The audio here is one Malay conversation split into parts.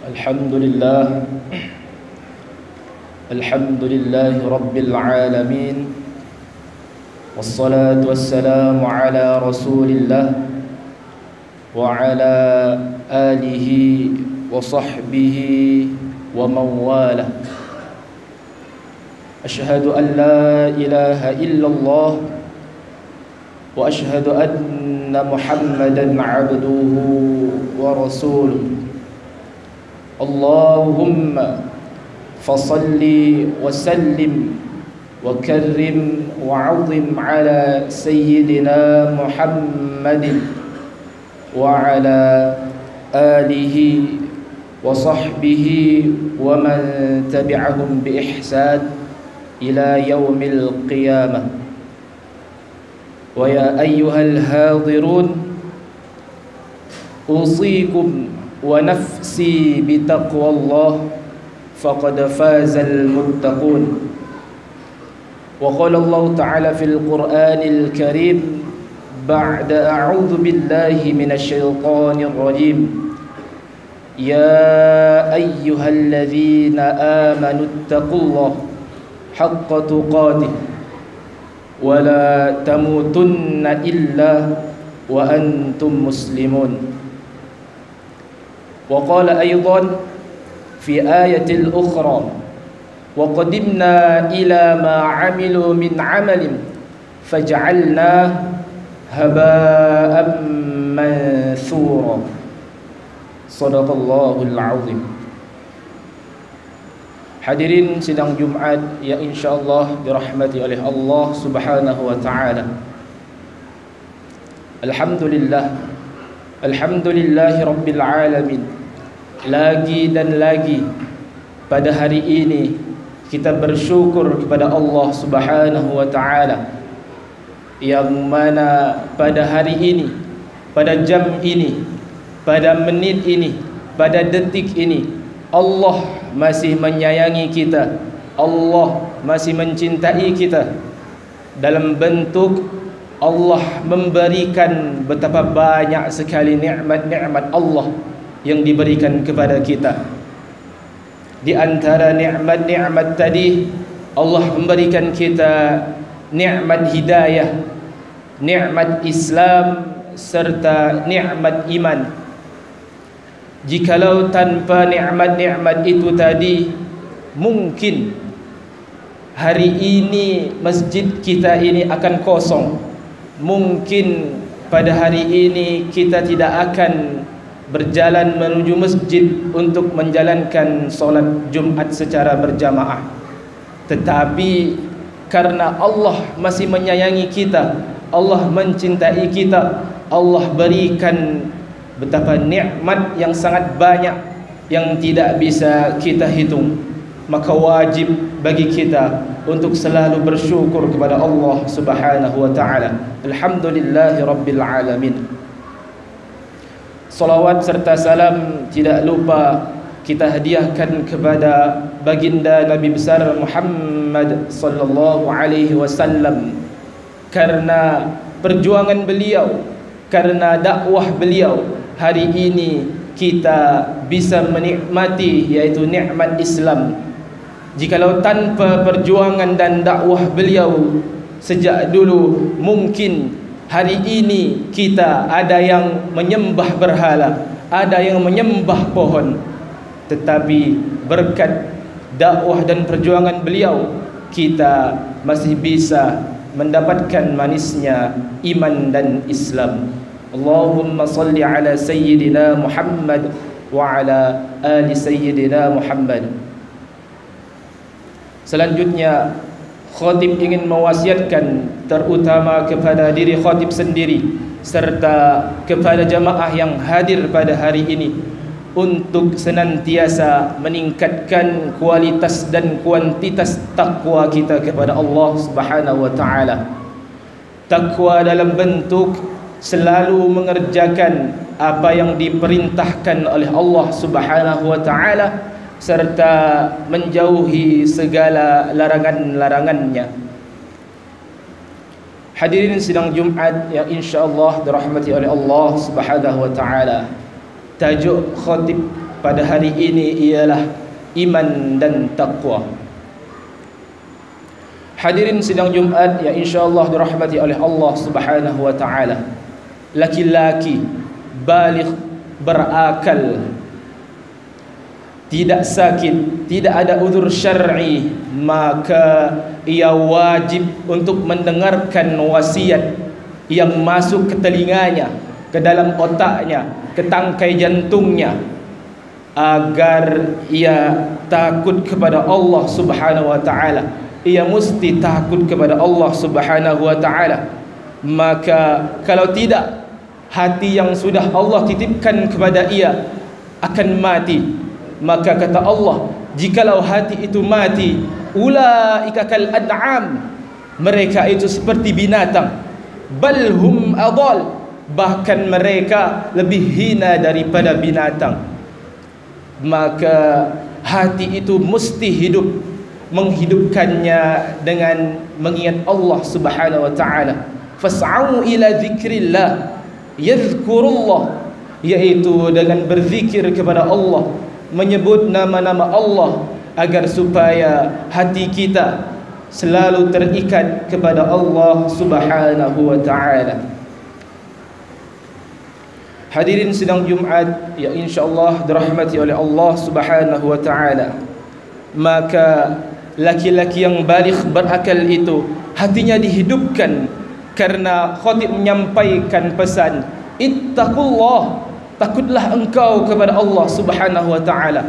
Alhamdulillah Alhamdulillahi Rabbil Alamin. Wassalatu wassalamu ala Rasulillah wa ala alihi wa sahbihi wa mawala. Ashhadu an la ilaha illallah wa ashhadu anna Muhammadan abduhu wa rasuluh. Allahumma fasalli wa sallim wa karrim wa azim ala sayyidina Muhammadin wa ala alihi wa sahbihi wa man tabi'ahum bi ihsan ila yaumil qiyamah. Wa ya ayyuhal hadirun, usikum wa nafsi bitaqwallah faqad fazal muttaqun. Wa qala Allah ta'ala fil Qur'anil Karim ba'da a'udzu billahi minasy syaithanir rajim. Ya ayyuhalladzina amanu taqullaha haqqa tuqatih wa la tamutunna illa wa antum muslimun. وقال أيضا في آية أخرى وقدمنا إلى ما عملوا من عمل فجعلناه هباء منثورا. صدق الله العظيم. Hadirin sidang Jumat yang insyaallah dirahmati oleh Allah Subhanahu wa taala. Alhamdulillahi Rabbil Alamin. Lagi dan lagi pada hari ini kita bersyukur kepada Allah Subhanahu wa taala, yang mana pada hari ini, pada jam ini, pada menit ini, pada detik ini, Allah masih menyayangi kita, Allah masih mencintai kita, dalam bentuk Allah memberikan betapa banyak sekali nikmat-nikmat Allah yang diberikan kepada kita. Di antara nikmat-nikmat tadi, Allah memberikan kita nikmat hidayah, nikmat Islam serta nikmat iman. Jikalau tanpa nikmat-nikmat itu tadi, mungkin hari ini masjid kita ini akan kosong. Mungkin pada hari ini kita tidak akan berjalan menuju masjid untuk menjalankan solat Jumat secara berjamaah. Tetapi karena Allah masih menyayangi kita, Allah mencintai kita, Allah berikan betapa nikmat yang sangat banyak yang tidak bisa kita hitung. Maka wajib bagi kita untuk selalu bersyukur kepada Allah Subhanahu wa taala. Alhamdulillahi Rabbil Alamin. Salawat serta salam tidak lupa kita hadiahkan kepada baginda Nabi besar Muhammad sallallahu alaihi wasallam. Karena perjuangan beliau, karena dakwah beliau, hari ini kita bisa menikmati yaitu nikmat Islam. Jikalau tanpa perjuangan dan dakwah beliau sejak dulu, mungkin hari ini kita ada yang menyembah berhala, ada yang menyembah pohon. Tetapi berkat dakwah dan perjuangan beliau, kita masih bisa mendapatkan manisnya iman dan Islam. Allahumma salli ala sayyidina Muhammad wa ala ali sayyidina Muhammad. Selanjutnya, khatib ingin mewasiatkan terutama kepada diri khatib sendiri serta kepada jamaah yang hadir pada hari ini untuk senantiasa meningkatkan kualitas dan kuantitas takwa kita kepada Allah Subhanahu wa taala. Takwa dalam bentuk selalu mengerjakan apa yang diperintahkan oleh Allah Subhanahu wa taala serta menjauhi segala larangan-larangannya. Hadirin sidang Jumat yang insyaallah dirahmati oleh Allah Subhanahu wa taala. Tajuk khatib pada hari ini ialah iman dan taqwa. Hadirin sidang Jumat yang insya-Allah dirahmati oleh Allah Subhanahu wa taala. Laki-laki baligh berakal, tidak sakit, tidak ada uzur syar'i, maka ia wajib untuk mendengarkan wasiat yang masuk ke telinganya, ke dalam otaknya, ke tangkai jantungnya, agar ia takut kepada Allah Subhanahu wa taala. Ia mesti takut kepada Allah Subhanahu wa taala. Maka kalau tidak, hati yang sudah Allah titipkan kepada ia akan mati. Maka kata Allah, jikalau hati itu mati, ulaika kal an'am, mereka itu seperti binatang, bal hum adall, bahkan mereka lebih hina daripada binatang. Maka hati itu mesti hidup, menghidupkannya dengan mengingat Allah Subhanahu wa taala. Fas'au ila dzikrillah yadhkurullah, yaitu dengan berzikir kepada Allah, menyebut nama-nama Allah, agar supaya hati kita selalu terikat kepada Allah Subhanahu wa taala. Hadirin sidang Jumat yang insya-Allah dirahmati oleh Allah Subhanahu wa taala. Maka laki-laki yang baligh berakal itu hatinya dihidupkan karena khatib menyampaikan pesan, ittaqullah, takutlah engkau kepada Allah Subhanahu wa taala.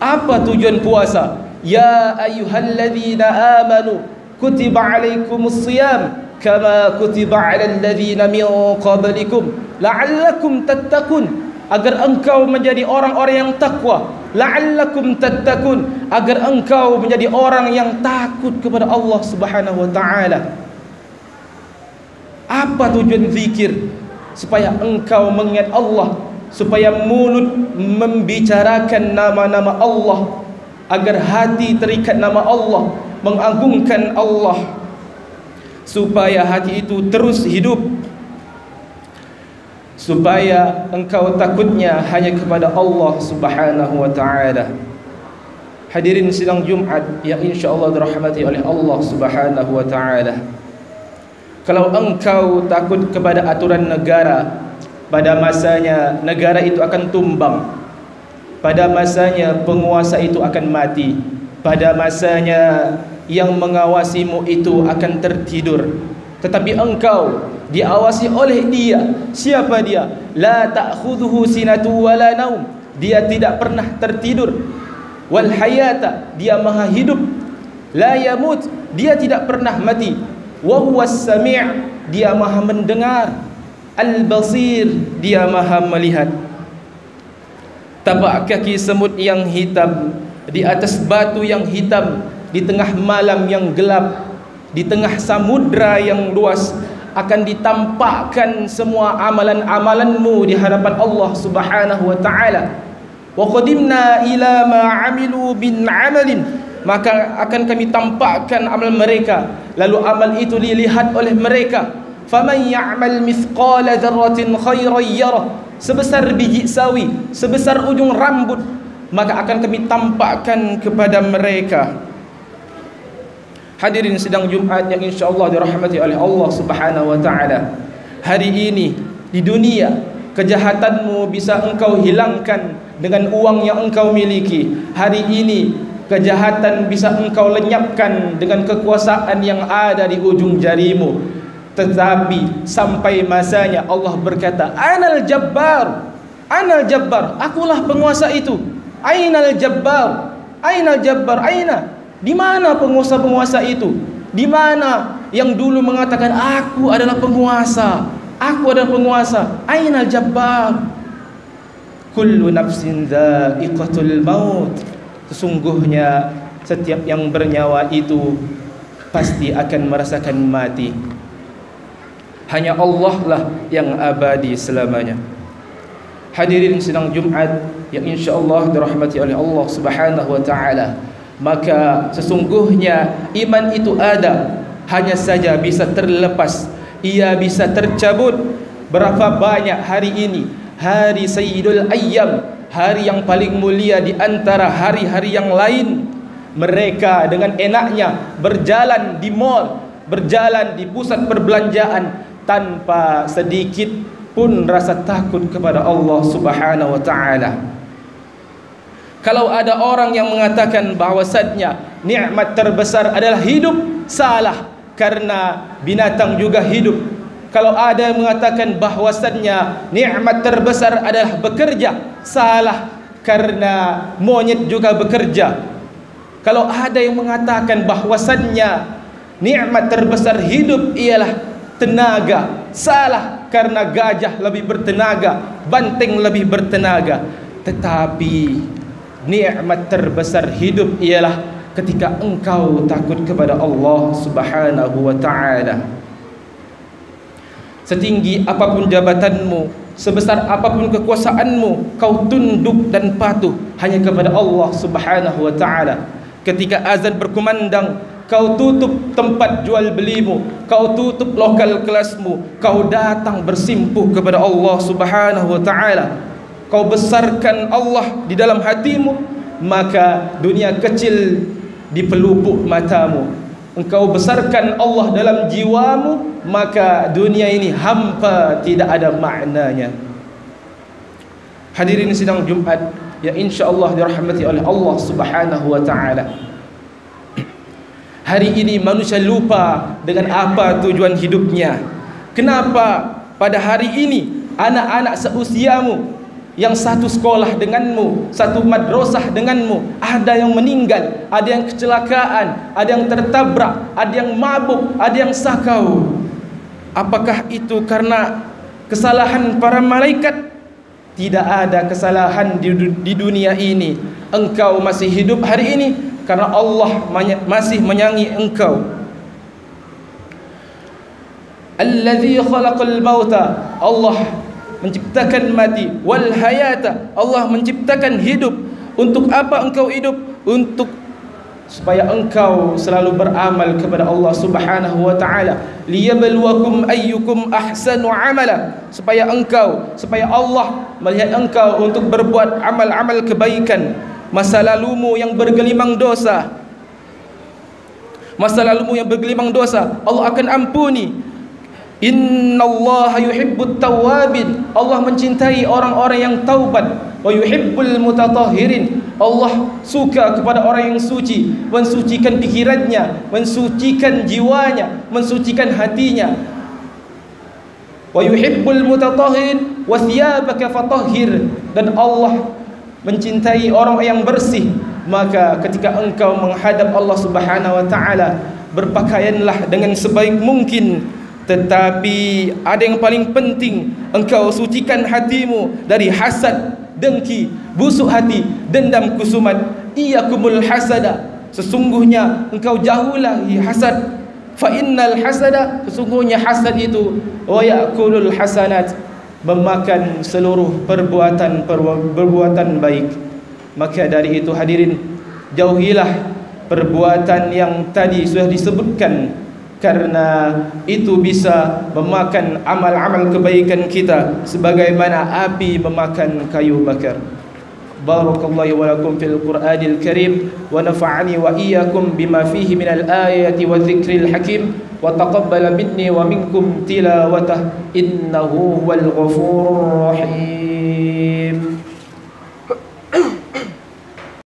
Apa tujuan puasa? Ya ayyuhalladzina amanu kutiba alaikumus shiyam kama kutiba alal ladzina min qablikum la'allakum tattaqun, agar engkau menjadi orang-orang yang takwa. La'allakum tattaqun, agar engkau menjadi orang yang takut kepada Allah Subhanahu wa taala. Apa tujuan zikir? Supaya engkau mengingat Allah, supaya mulut membicarakan nama-nama Allah, agar hati terikat nama Allah, mengagungkan Allah, supaya hati itu terus hidup, supaya engkau takutnya hanya kepada Allah Subhanahu wa taala. Hadirin sidang Jumat yang insya-Allah dirahmati oleh Allah Subhanahu wa taala. Kalau engkau takut kepada aturan negara, pada masanya negara itu akan tumbang, pada masanya penguasa itu akan mati, pada masanya yang mengawasimu itu akan tertidur. Tetapi engkau diawasi oleh Dia. Siapa Dia? La ta'khudhuhu sinatu wala naum, Dia tidak pernah tertidur. Wal hayata, Dia maha hidup. La yamut, Dia tidak pernah mati. Wa huwas sami', Dia maha mendengar. Al basir, Dia maha melihat. Tapak kaki semut yang hitam di atas batu yang hitam, di tengah malam yang gelap, di tengah samudra yang luas, akan ditampakkan semua amalan-amalanmu di hadapan Allah Subhanahu wa taala. Wa qadimna ila ma 'amilu bin 'amalin, maka akan kami tampakkan amal mereka, lalu amal itu dilihat oleh mereka. Faman ya'mal mithqala dzarratin khairan yarah, sebesar biji sawi, sebesar ujung rambut, maka akan kami tampakkan kepada mereka. Hadirin sidang Jumat yang insya-Allah dirahmati oleh Allah Subhanahu wa taala. Hari ini di dunia, kejahatanmu bisa engkau hilangkan dengan uang yang engkau miliki. Hari ini kejahatan bisa engkau lenyapkan dengan kekuasaan yang ada di ujung jarimu. Tetapi sampai masanya Allah berkata, Anal Jabbar, Anal Jabbar, akulah penguasa itu. Ainal Jabbar, Ainal Jabbar, Aina, di mana penguasa-penguasa itu? Di mana yang dulu mengatakan aku adalah penguasa, aku adalah penguasa? Ainal Jabbar? Kullu nafsin dha'iqatul maut, sesungguhnya setiap yang bernyawa itu pasti akan merasakan mati. Hanya Allah lah yang abadi selamanya. Hadirin sidang Jumat yang insya-Allah dirahmati oleh Allah Subhanahu wa taala. Maka sesungguhnya iman itu ada, hanya saja bisa terlepas, ia bisa tercabut. Berapa banyak hari ini, hari Sayyidul Ayyam, hari yang paling mulia di antara hari-hari yang lain. Mereka dengan enaknya berjalan di mall, berjalan di pusat perbelanjaan tanpa sedikit pun rasa takut kepada Allah Subhanahu wa taala. Kalau ada orang yang mengatakan bahwasannya nikmat terbesar adalah hidup, salah, karena binatang juga hidup. Kalau ada yang mengatakan bahwasannya nikmat terbesar adalah bekerja, salah, karena monyet juga bekerja. Kalau ada yang mengatakan bahwasannya nikmat terbesar hidup ialah tenaga, salah, karena gajah lebih bertenaga, banteng lebih bertenaga. Tetapi nikmat terbesar hidup ialah ketika engkau takut kepada Allah Subhanahu wa taala. Setinggi apapun jabatanmu, sebesar apapun kekuasaanmu, kau tunduk dan patuh hanya kepada Allah Subhanahu wa taala. Ketika azan berkumandang, kau tutup tempat jual belimu, kau tutup lokal kelasmu, kau datang bersimpuh kepada Allah Subhanahu wa taala. Kau besarkan Allah di dalam hatimu, maka dunia kecil di pelupuk matamu. Engkau besarkan Allah dalam jiwamu, maka dunia ini hampa, tidak ada maknanya. Hadirin sidang Jumat yang insya-Allah dirahmati oleh Allah Subhanahu wa taala. Hari ini manusia lupa dengan apa tujuan hidupnya. Kenapa pada hari ini anak-anak seusiamu yang satu sekolah denganmu, satu madrasah denganmu, ada yang meninggal, ada yang kecelakaan, ada yang tertabrak, ada yang mabuk, ada yang sakau. Apakah itu karena kesalahan para malaikat? Tidak ada kesalahan di dunia ini. Engkau masih hidup hari ini karena Allah masih menyayangi engkau. Allazi khalaqal mauta, Allah menciptakan mati, wal hayata, Allah menciptakan hidup. Untuk apa engkau hidup? Untuk supaya engkau selalu beramal kepada Allah Subhanahu wa taala. Liyabluwakum ayyukum ahsanu amala, supaya Allah melihat engkau untuk berbuat amal-amal kebaikan. Masa lalumu yang bergelimang dosa, Allah akan ampuni. Innallaha yuhibbut tawwabin, Allah mencintai orang-orang yang taubat. Wa yuhibbul mutatahhirin, Allah suka kepada orang yang suci, mensucikan pikirannya, mensucikan jiwanya, mensucikan hatinya. Wa yuhibbul mutatahhirin wa thiyabaka fatahhir, dan Allah mencintai orang yang bersih. Maka ketika engkau menghadap Allah Subhanahu wa taala, berpakaianlah dengan sebaik mungkin. Tetapi ada yang paling penting, engkau sucikan hatimu dari hasad, dengki, busuk hati, dendam, kusumat. Iyakumul hasada, sesungguhnya engkau jauhilah hasad. Fa innal hasada, sesungguhnya hasad itu wa ya'kulul hasanat, memakan seluruh perbuatan baik. Maka dari itu hadirin, jauhilah perbuatan yang tadi sudah disebutkan, karena itu bisa memakan amal-amal kebaikan kita sebagaimana api memakan kayu bakar. Barakallahu wa lakum fil Qur'anil Karim, wa nafa'ani wa iyyakum bima fihi minal ayati wa dzikril hakim, wa taqabbala minni wa minkum tilawatah, innahu wal ghafurur rahim.